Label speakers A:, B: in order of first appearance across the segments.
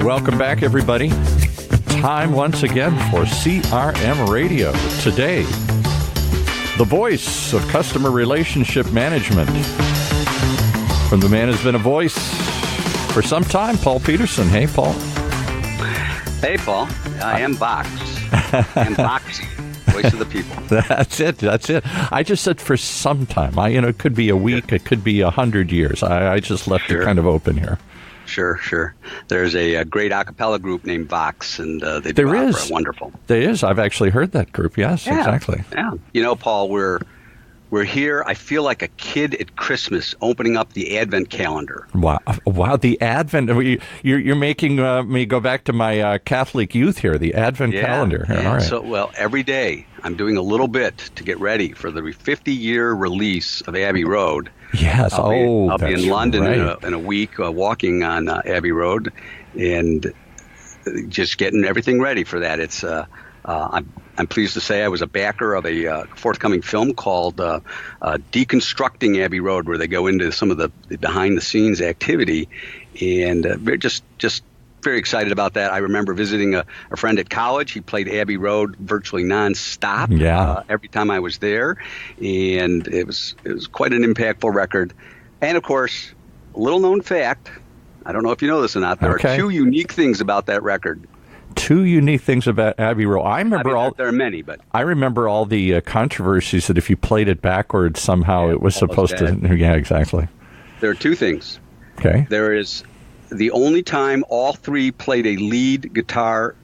A: Welcome back, everybody. Time once again for CRM Radio. Today, the voice of customer relationship management. From the man who's been a voice for some time, Paul Peterson. Hey, Paul.
B: Hey, Paul. I am Vox. I am Voxy, voice of the people.
A: That's it. I just said for some time. It could be a week. It could be 100 years. I just left it kind of open here.
B: Sure. There's a great a cappella group named Vox, and they do
A: there
B: opera.
A: Is.
B: Wonderful.
A: There is. I've actually heard that group. Yes,
B: yeah,
A: exactly.
B: Yeah. Paul, we're here. I feel like a kid at Christmas opening up the Advent calendar.
A: Wow, the Advent. You're making me go back to my Catholic youth here, the Advent calendar.
B: Yeah.
A: All right.
B: So, every day I'm doing a little bit to get ready for the 50-year release of Abbey Road.
A: Yes.
B: I'll be in London
A: right.
B: in a week walking on Abbey Road and just getting everything ready for that. It's I'm pleased to say I was a backer of a forthcoming film called Deconstructing Abbey Road, where they go into some of the behind-the-scenes activity, and we're just very excited about that. I remember visiting a friend at college. He played Abbey Road virtually nonstop every time I was there, and it was quite an impactful record. And, of course, a little-known fact, I don't know if you know this or not, there are two unique things about that record.
A: Two unique things about Abbey Road.
B: There are many, but
A: I remember all the controversies that if you played it backwards, somehow it was supposed to. Yeah, exactly.
B: There are two things.
A: Okay.
B: There is the only time all three played a lead guitar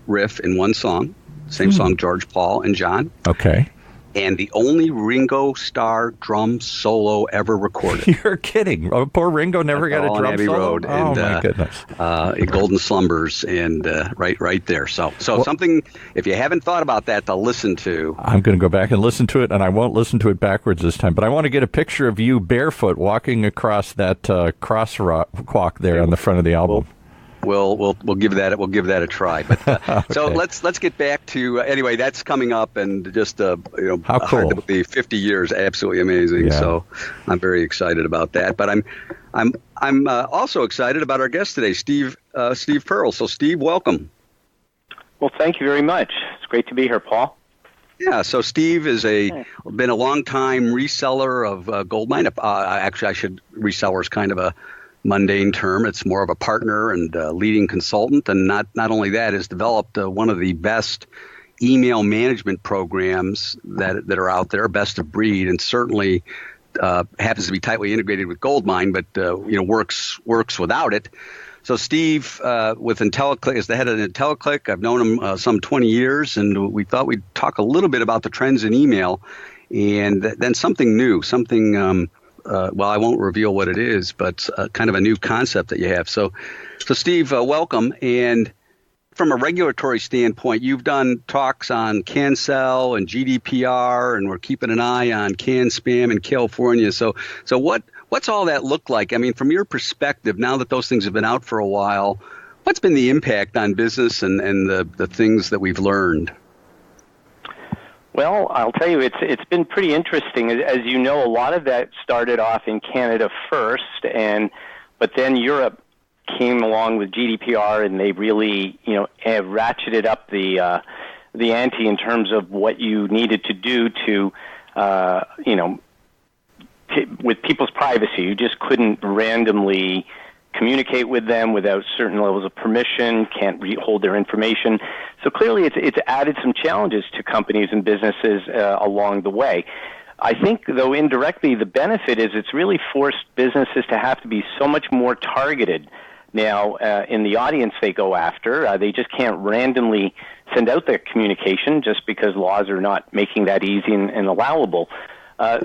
B: riff in one song, same song, George, Paul, and John.
A: Okay.
B: And the only Ringo Starr drum solo ever recorded.
A: You're kidding. Oh, poor Ringo never got a drum
B: Abbey
A: solo?
B: Road and,
A: my goodness.
B: Golden Slumbers and right there. So something, if you haven't thought about that, to listen to.
A: I'm going to go back and listen to it, and I won't listen to it backwards this time. But I want to get a picture of you barefoot walking across that crosswalk there on the front of the album.
B: We'll give that a try. But
A: okay.
B: So let's get back to anyway. That's coming up, and just
A: how cool!
B: The 50 years, absolutely amazing.
A: Yeah.
B: So I'm very excited about that. But I'm also excited about our guest today, Steve Pearl. So Steve, welcome.
C: Well, thank you very much. It's great to be here, Paul.
B: Yeah, so Steve is been a long time reseller of Goldmine. Actually, reseller is kind of a mundane term. It's more of a partner and leading consultant, and not only that, has developed one of the best email management programs that are out there, best of breed, and certainly happens to be tightly integrated with Goldmine, but works without it. So Steve, with IntelliClick, is the head of IntelliClick. I've known him some 20 years, and we thought we'd talk a little bit about the trends in email, and then something new, well, I won't reveal what it is, but kind of a new concept that you have. So Steve, welcome. And from a regulatory standpoint, you've done talks on Cancel and GDPR, and we're keeping an eye on CAN-SPAM in California. So what's all that look like? I mean, from your perspective, now that those things have been out for a while, what's been the impact on business and the things that we've learned?
C: Well, I'll tell you, it's been pretty interesting. As you know, a lot of that started off in Canada first, but then Europe came along with GDPR, and they really, have ratcheted up the ante in terms of what you needed to do to, with people's privacy. You just couldn't randomly communicate with them without certain levels of permission, can't hold their information. So clearly it's added some challenges to companies and businesses along the way. I think, though, indirectly, the benefit is it's really forced businesses to have to be so much more targeted now in the audience they go after. They just can't randomly send out their communication just because laws are not making that easy and allowable.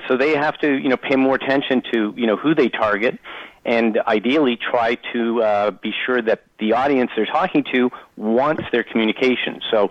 C: So they have to, pay more attention to, who they target, and ideally try to be sure that the audience they're talking to wants their communication. So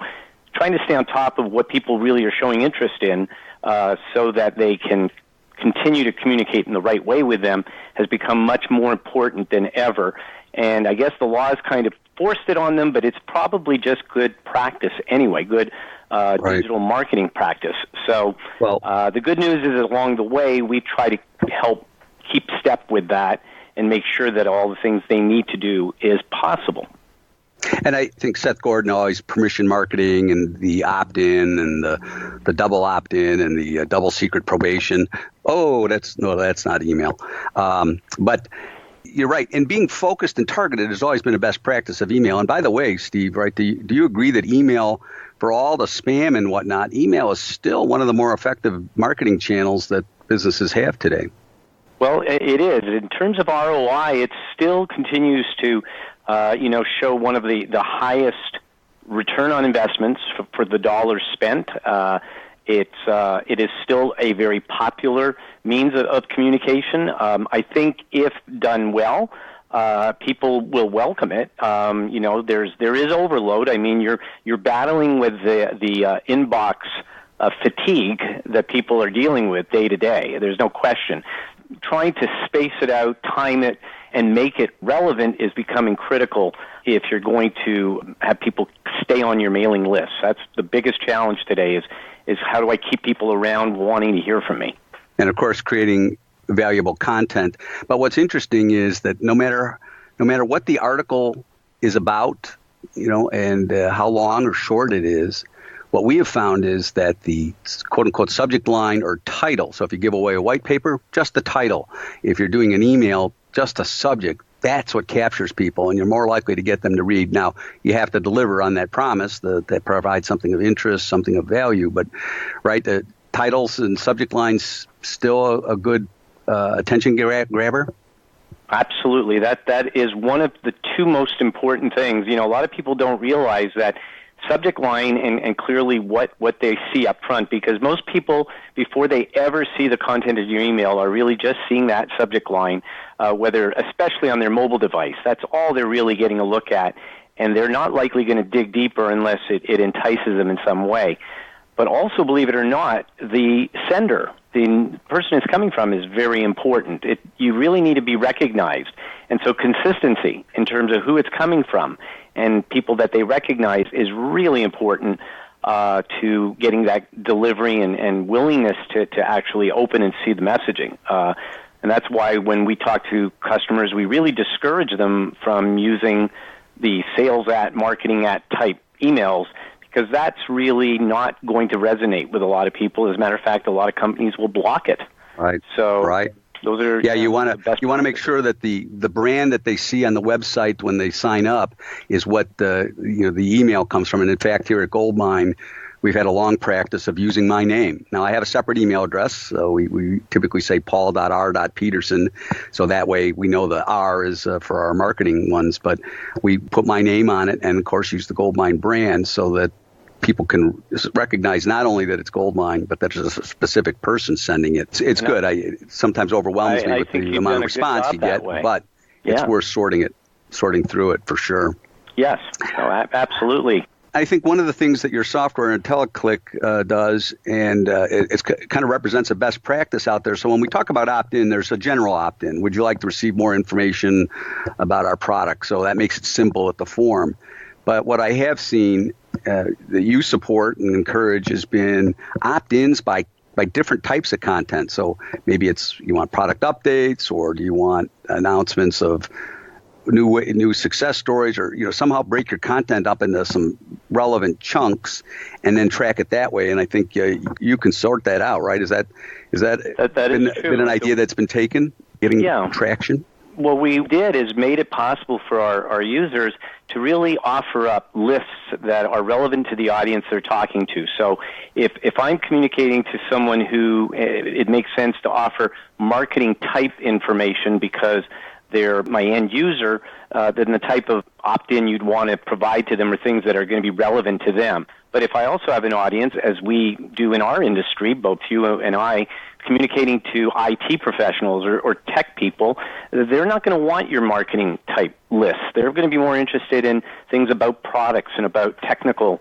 C: trying to stay on top of what people really are showing interest in so that they can continue to communicate in the right way with them has become much more important than ever. And I guess the law has kind of forced it on them, but it's probably just good practice anyway, good digital marketing practice. So the good news is along the way, we try to help keep step with that and make sure that all the things they need to do is possible.
B: And I think Seth Gordon always permission marketing and the opt-in and the double opt-in and the double secret probation. Oh, that's not email. But you're right. And being focused and targeted has always been a best practice of email. And by the way, Steve, right, do you agree that email, for all the spam and whatnot, email is still one of the more effective marketing channels that businesses have today?
C: Well, it is. In terms of ROI, it still continues to show one of the highest return on investments for the dollars spent. It is still a very popular means of communication. I think if done well, people will welcome it. There is overload. I mean, you're battling with the inbox fatigue that people are dealing with day to day. There's no question. Trying to space it out, time it, and make it relevant is becoming critical if you're going to have people stay on your mailing list. That's the biggest challenge today is how do I keep people around wanting to hear from me?
B: And of course, creating valuable content. But what's interesting is that no matter what the article is about, and how long or short it is, what we have found is that the quote-unquote subject line or title, so if you give away a white paper, just the title. If you're doing an email, just a subject, that's what captures people, and you're more likely to get them to read. Now, you have to deliver on that promise that provides something of interest, something of value, but right, the titles and subject lines still a good attention grabber?
C: Absolutely. That is one of the two most important things. A lot of people don't realize that subject line and clearly what they see up front, because most people, before they ever see the content of your email, are really just seeing that subject line, especially on their mobile device. That's all they're really getting a look at, and they're not likely going to dig deeper unless it entices them in some way. But also, believe it or not, the sender, the person it's coming from, is very important. You really need to be recognized. And so consistency in terms of who it's coming from and people that they recognize is really important to getting that delivery and willingness to actually open and see the messaging. And that's why when we talk to customers, we really discourage them from using the sales at, marketing at type emails, because that's really not going to resonate with a lot of people. As a matter of fact, a lot of companies will block it.
B: Right.
C: So
B: right.
C: Those are
B: you want to make sure that the brand that they see on the website when they sign up is what the email comes from. And in fact, here at Goldmine, we've had a long practice of using my name. Now, I have a separate email address, so we typically say paul.r.peterson, so that way we know the R is for our marketing ones, but we put my name on it and, of course, use the Goldmine brand so that people can recognize not only that it's Goldmine, but that there's a specific person sending it. It's good. It sometimes overwhelms me with the amount of response you get, but it's worth sorting through it for sure.
C: Yes, absolutely.
B: I think one of the things that your software, IntelliClick, does, and it kind of represents a best practice out there. So when we talk about opt-in, there's a general opt-in. Would you like to receive more information about our product? So that makes it simple at the form. But what I have seen that you support and encourage has been opt-ins by different types of content. So maybe you want product updates, or do you want announcements of new success stories, or somehow break your content up into some relevant chunks and then track it that way. And I think you can sort that out, right? Is that been an idea that's been taken, getting traction?
C: What we did is made it possible for our users to really offer up lists that are relevant to the audience they're talking to. So if I'm communicating to someone who it makes sense to offer marketing type information because they're my end user, then the type of opt-in you'd want to provide to them are things that are going to be relevant to them. But if I also have an audience, as we do in our industry, both you and I, communicating to IT professionals or tech people, they're not going to want your marketing type list. They're going to be more interested in things about products and about technical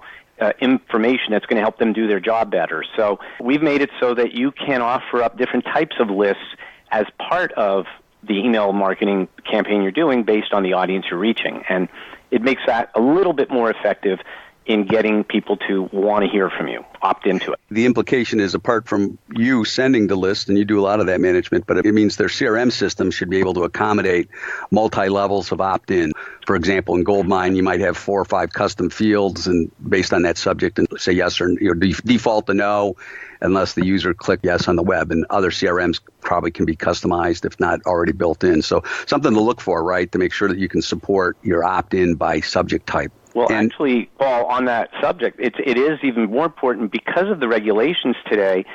C: information that's going to help them do their job better. So we've made it so that you can offer up different types of lists as part of the email marketing campaign you're doing based on the audience you're reaching. And it makes that a little bit more effective in getting people to want to hear from you, opt into it.
B: The implication is, apart from you sending the list, and you do a lot of that management, but it means their CRM system should be able to accommodate multi-levels of opt-in. For example, in Goldmine, you might have 4 or 5 custom fields, and based on that subject, and say yes or default to no, unless the user clicked yes on the web. And other CRMs probably can be customized, if not already built in. So something to look for, right, to make sure that you can support your opt-in by subject type.
C: Well, actually, Paul, on that subject, it is even more important because of the regulations today.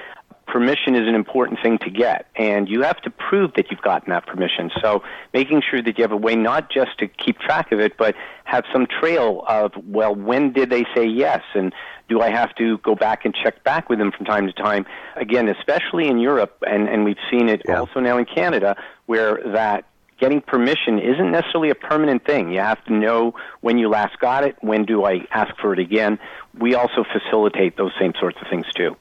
C: Permission is an important thing to get, and you have to prove that you've gotten that permission. So making sure that you have a way not just to keep track of it, but have some trail of, well, when did they say yes, and do I have to go back and check back with them from time to time? Again, especially in Europe, and we've seen it also now in Canada, where that getting permission isn't necessarily a permanent thing. You have to know when you last got it, when do I ask for it again. We also facilitate those same sorts of things too.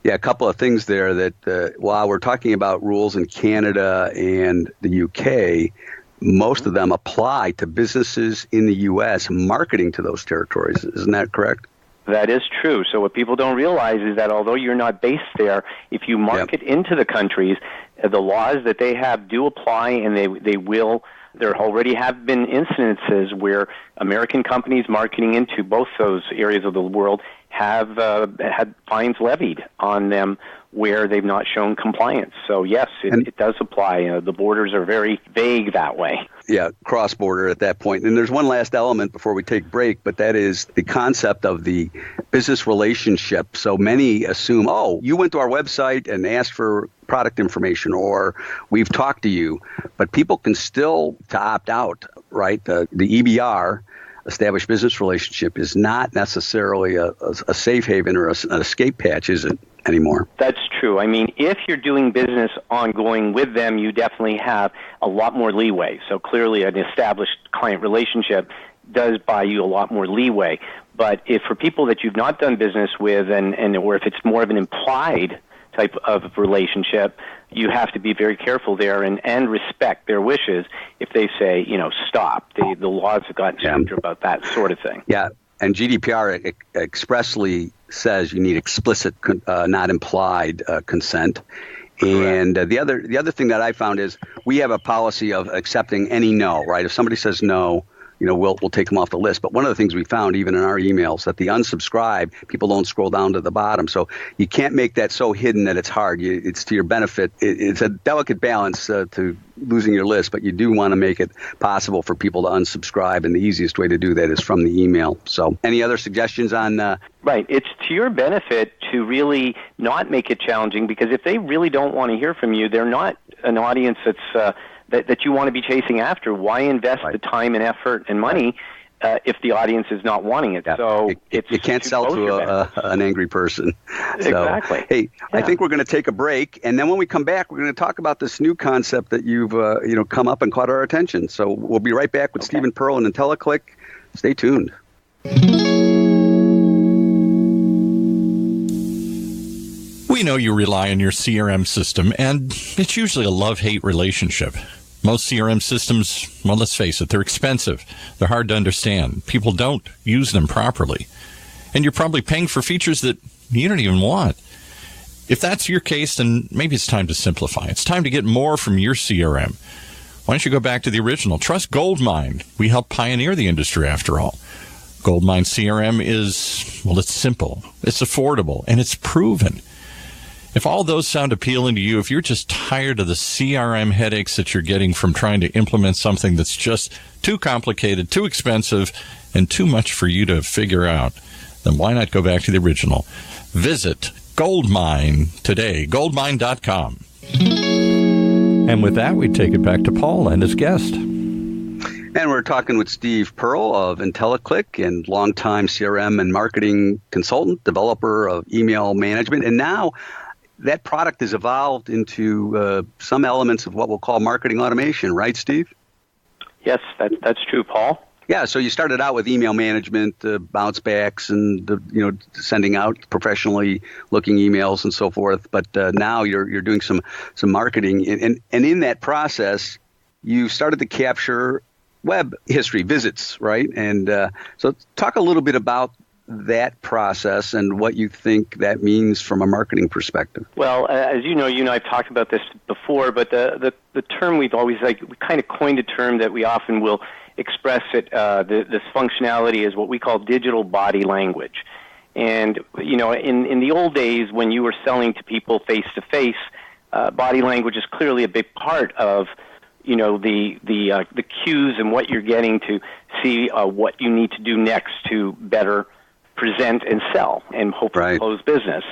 B: Yeah, a couple of things there that while we're talking about rules in Canada and the UK, most of them apply to businesses in the U.S. marketing to those territories. Isn't that correct?
C: That is true. So what people don't realize is that although you're not based there, if you market into the countries, the laws that they have do apply, and they will. There already have been incidences where American companies marketing into both those areas of the world have had fines levied on them where they've not shown compliance. So yes, it does apply. The borders are very vague that way.
B: Yeah, cross-border at that point. And there's one last element before we take break, but that is the concept of the business relationship. So many assume, oh, you went to our website and asked for product information, or we've talked to you. But people can still, to opt out, right? The EBR, established business relationship, is not necessarily a safe haven or an escape hatch, is it, anymore?
C: That's true. I mean, if you're doing business ongoing with them, you definitely have a lot more leeway. So clearly an established client relationship does buy you a lot more leeway. But if for people that you've not done business with, or if it's more of an implied type of relationship, you have to be very careful there and respect their wishes if they say, stop. The laws have gotten stricter about that sort of thing.
B: Yeah, and GDPR expressly says you need explicit, not implied consent. And the other thing that I found is we have a policy of accepting any no, right? If somebody says no, we'll take them off the list. But one of the things we found, even in our emails, that the unsubscribe, people don't scroll down to the bottom. So you can't make that so hidden that it's hard. It's to your benefit. It's a delicate balance to losing your list, but you do want to make it possible for people to unsubscribe, and the easiest way to do that is from the email. So any other suggestions on...
C: Right. It's to your benefit to really not make it challenging, because if they really don't want to hear from you, they're not an audience that's... that you want to be chasing after. Why invest the time and effort and money if the audience is not wanting it? So
B: you can't sell to an angry person. So,
C: exactly.
B: Hey, I think we're going to take a break, and then when we come back, we're going to talk about this new concept that you've come up and caught our attention. So we'll be right back with Stephen Pearl and IntelliClick. Stay tuned.
A: We know you rely on your CRM system, and it's usually a love-hate relationship. Most CRM systems, well, let's face it, they're expensive. They're hard to understand. People don't use them properly. And you're probably paying for features that you don't even want. If that's your case, then maybe it's time to simplify. It's time to get more from your CRM. Why don't you go back to the original? Trust Goldmine. We helped pioneer the industry, after all. Goldmine CRM is, well, it's simple, it's affordable, and it's proven. If all those sound appealing to you, if you're just tired of the CRM headaches that you're getting from trying to implement something that's just too complicated, too expensive, and too much for you to figure out, then why not go back to the original? Visit Goldmine today, goldmine.com. And with that, we take it back to Paul and his guest.
B: And we're talking with Steve Pearl of IntelliClick, and longtime CRM and marketing consultant, developer of email management, and now that product has evolved into some elements of what we'll call marketing automation, right, Steve?
C: Yes, that's true, Paul.
B: Yeah, so you started out with email management, bounce backs, and sending out professionally looking emails and so forth. But now you're doing some marketing, and in that process, you started to capture web history visits, right? And so talk a little bit about that process and what you think that means from a marketing perspective.
C: Well, as you know, I've talked about this before, but the term we've always we kind of coined a term that we often will express it. This functionality is what we call digital body language. And in the old days when you were selling to people face to face, body language is clearly a big part of the cues and what you're getting to see what you need to do next to better present and sell and hopefully close business.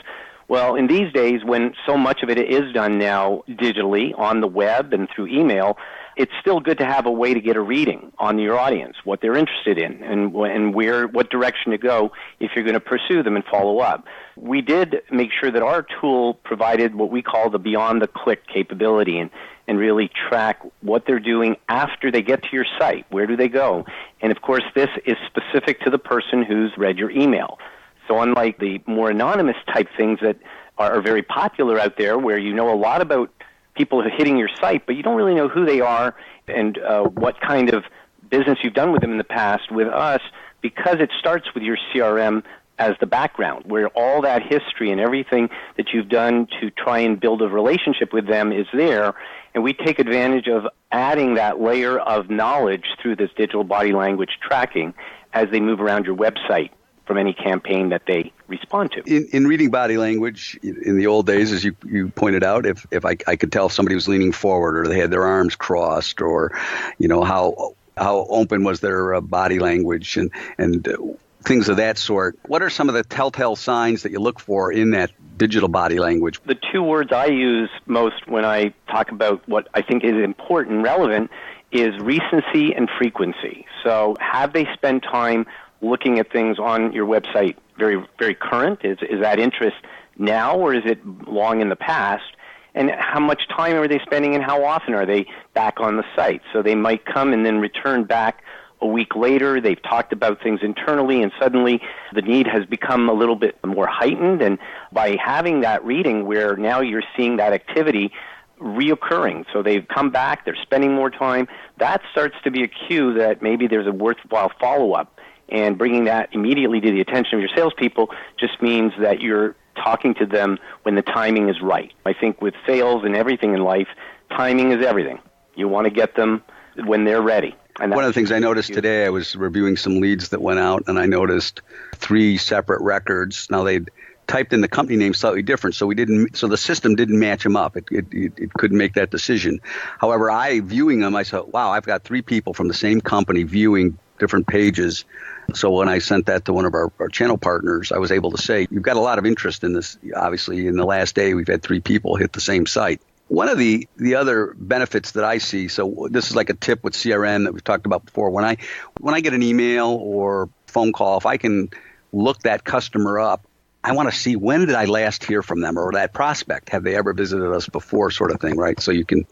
C: Well, in these days, when so much of it is done now digitally on the web and through email, it's still good to have a way to get a reading on your audience, what they're interested in, and what direction to go if you're going to pursue them and follow up. We did make sure that our tool provided what we call the beyond-the-click capability and really track what they're doing after they get to your site. Where do they go? And, of course, this is specific to the person who's read your email. So unlike the more anonymous type things that are very popular out there where you know a lot about people hitting your site, but you don't really know who they are and what kind of business you've done with them in the past. With us, because it starts with your CRM as the background, where all that history and everything that you've done to try and build a relationship with them is there, and we take advantage of adding that layer of knowledge through this digital body language tracking as they move around your website from any campaign that they respond to.
B: In reading body language, in the old days, as you pointed out, if I could tell if somebody was leaning forward or they had their arms crossed or, how open was their body language and things of that sort. What are some of the telltale signs that you look for in that digital body language?
C: The two words I use most when I talk about what I think is important and relevant is recency and frequency. So have they spent time looking at things on your website very, very current? Is that interest now or is it long in the past? And how much time are they spending and how often are they back on the site? So they might come and then return back a week later. They've talked about things internally and suddenly the need has become a little bit more heightened. And by having that reading where now you're seeing that activity reoccurring, so they've come back, they're spending more time, that starts to be a cue that maybe there's a worthwhile follow-up. And bringing that immediately to the attention of your salespeople just means that you're talking to them when the timing is right. I think with sales and everything in life, timing is everything. You want to get them when they're ready. And
B: one of the things I noticed today, I was reviewing some leads that went out, and I noticed 3 separate records. Now, they'd typed in the company name slightly different, so the system didn't match them up. It couldn't make that decision. However, viewing them, I said, wow, I've got 3 people from the same company viewing different pages. So when I sent that to one of our channel partners, I was able to say, you've got a lot of interest in this. Obviously, in the last day, we've had 3 people hit the same site. One of the other benefits that I see, so this is like a tip with CRM that we've talked about before. When I get an email or phone call, if I can look that customer up, I want to see when did I last hear from them or that prospect. Have they ever visited us before, sort of thing, right? So you can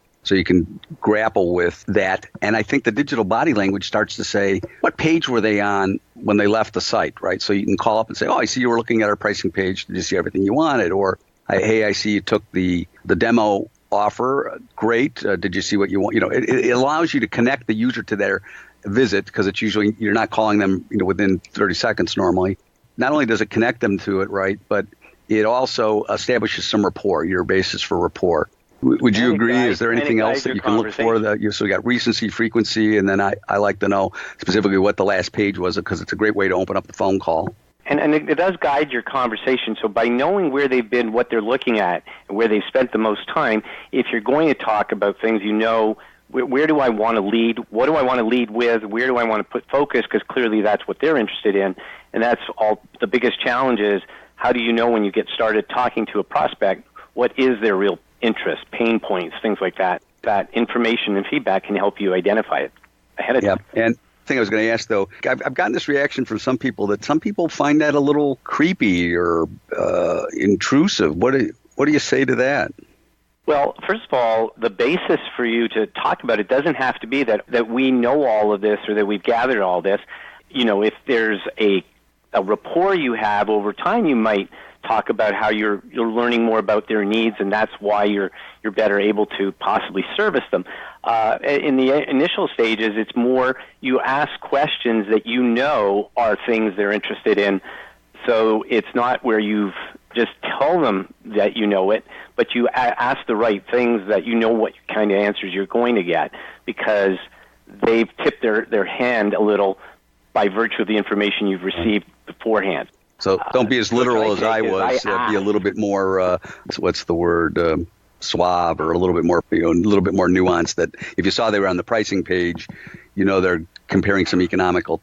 B: grapple with that. And I think the digital body language starts to say, what page were they on when they left the site, right? So you can call up and say, oh, I see you were looking at our pricing page. Did you see everything you wanted? Or, hey, I see you took the demo offer. Great. Did you see what you want? It allows you to connect the user to their visit because it's usually, you're not calling them within 30 seconds normally. Not only does it connect them to it, right, but it also establishes some rapport, your basis for rapport. Would you agree? Is there anything else that you can look for? So you got recency, frequency, and then I like to know specifically what the last page was because it's a great way to open up the phone call.
C: And it does guide your conversation. So by knowing where they've been, what they're looking at, and where they've spent the most time, if you're going to talk about things, where do I want to lead? What do I want to lead with? Where do I want to put focus? Because clearly that's what they're interested in. And that's all the biggest challenge is how do you know when you get started talking to a prospect, what is their real interest, pain points, things like that. That information and feedback can help you identify it ahead of time.
B: And the thing I was going to ask, though, I've gotten this reaction from some people that some people find that a little creepy or intrusive. What do you say to that?
C: Well, first of all, the basis for you to talk about it doesn't have to be that we know all of this or that we've gathered all this. If there's a rapport you have over time, you might talk about how you're learning more about their needs, and that's why you're better able to possibly service them. In the initial stages, it's more you ask questions that are things they're interested in So it's not where you've just tell them that you know it, but you ask the right things that you know what kind of answers you're going to get, because they've tipped their hand a little by virtue of the information you've received beforehand.
B: So don't be as literal as I was. Be a little bit more, what's the word, suave, or a little bit more, a little bit more nuanced. That if you saw they were on the pricing page, they're comparing some economical,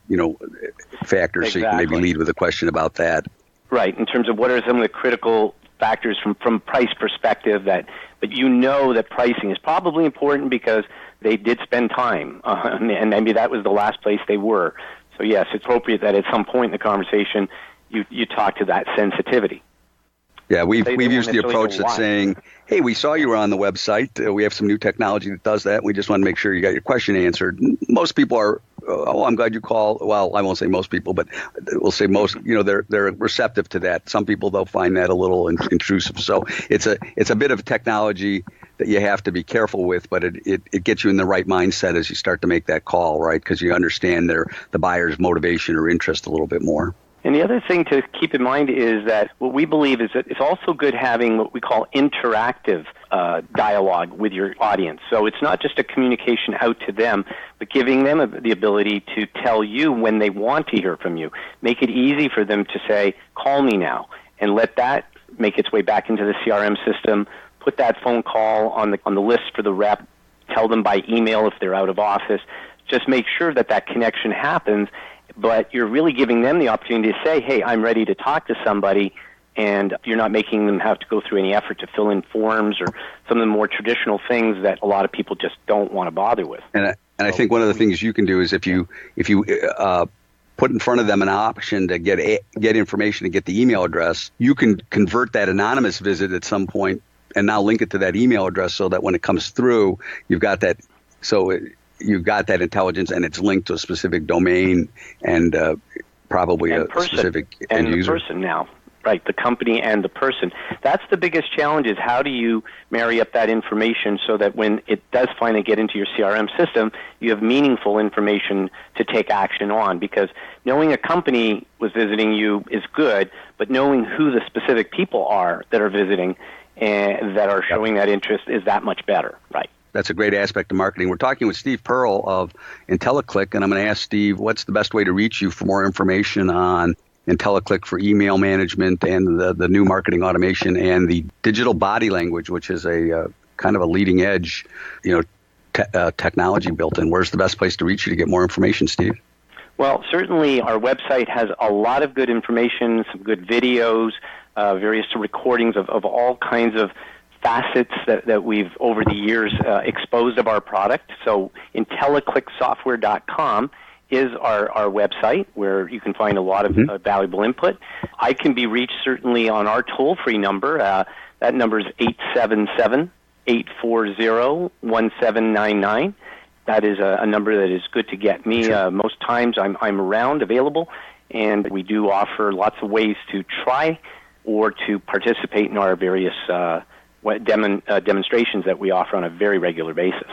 B: factors. Exactly. So you can maybe lead with a question about that.
C: Right. In terms of what are some of the critical factors from price perspective but that pricing is probably important because they did spend time, and maybe that was the last place they were. So yes, it's appropriate that at some point in the conversation you talk to that sensitivity.
B: Yeah, we've used the approach that's saying, hey, we saw you were on the website. We have some new technology that does that. We just want to make sure you got your question answered. Most people are, I'm glad you called. Well, I won't say most people, but we'll say most, they're receptive to that. Some people, they'll find that a little intrusive. So it's a bit of technology that you have to be careful with, but it gets you in the right mindset as you start to make that call, right? Because you understand the buyer's motivation or interest a little bit more.
C: And the other thing to keep in mind is that what we believe is that it's also good having what we call interactive dialogue with your audience. So it's not just a communication out to them, but giving them the ability to tell you when they want to hear from you. Make it easy for them to say, call me now, and let that make its way back into the CRM system. Put that phone call on the list for the rep. Tell them by email if they're out of office. Just make sure that connection happens. But you're really giving them the opportunity to say, hey, I'm ready to talk to somebody, and you're not making them have to go through any effort to fill in forms or some of the more traditional things that a lot of people just don't want to bother with.
B: And I think one of the things you can do is if you put in front of them an option to get information, to get the email address, you can convert that anonymous visit at some point and now link it to that email address so that when it comes through, you've got that. You've got that intelligence, and it's linked to a specific domain and probably a specific end user.
C: And the person now, right, the company and the person. That's the biggest challenge, is how do you marry up that information so that when it does finally get into your CRM system, you have meaningful information to take action on. Because knowing a company was visiting you is good, but knowing who the specific people are that are visiting and that are showing that interest is that much better, right?
B: That's a great aspect of marketing. We're talking with Steve Pearl of IntelliClick, and I'm going to ask Steve, what's the best way to reach you for more information on IntelliClick for email management and the new marketing automation and the digital body language, which is a kind of a leading edge, technology built in. Where's the best place to reach you to get more information, Steve?
C: Well, certainly our website has a lot of good information, some good videos, various recordings of all kinds of facets that we've over the years exposed of our product. So IntelliClickSoftware.com is our website where you can find a lot of valuable input. I can be reached certainly on our toll-free number. That number is 877-840-1799. That is a number that is good to get me. Most times I'm around, available, and we do offer lots of ways to try or to participate in our various demonstrations that we offer on a very regular basis.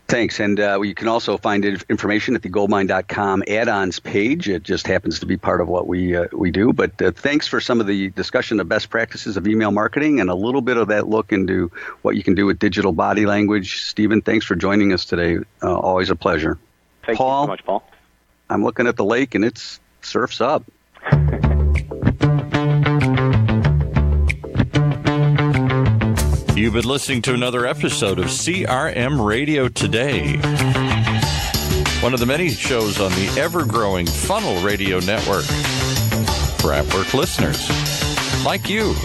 B: Thanks. And you can also find information at the goldmine.com add-ons page. It just happens to be part of what we do. But thanks for some of the discussion of best practices of email marketing and a little bit of that look into what you can do with digital body language. Stephen, thanks for joining us today. Always a pleasure.
C: Thank you so much, Paul.
B: I'm looking at the lake, and it's surf's up.
A: You've been listening to another episode of CRM Radio Today, one of the many shows on the ever-growing Funnel Radio Network for at-work listeners like you.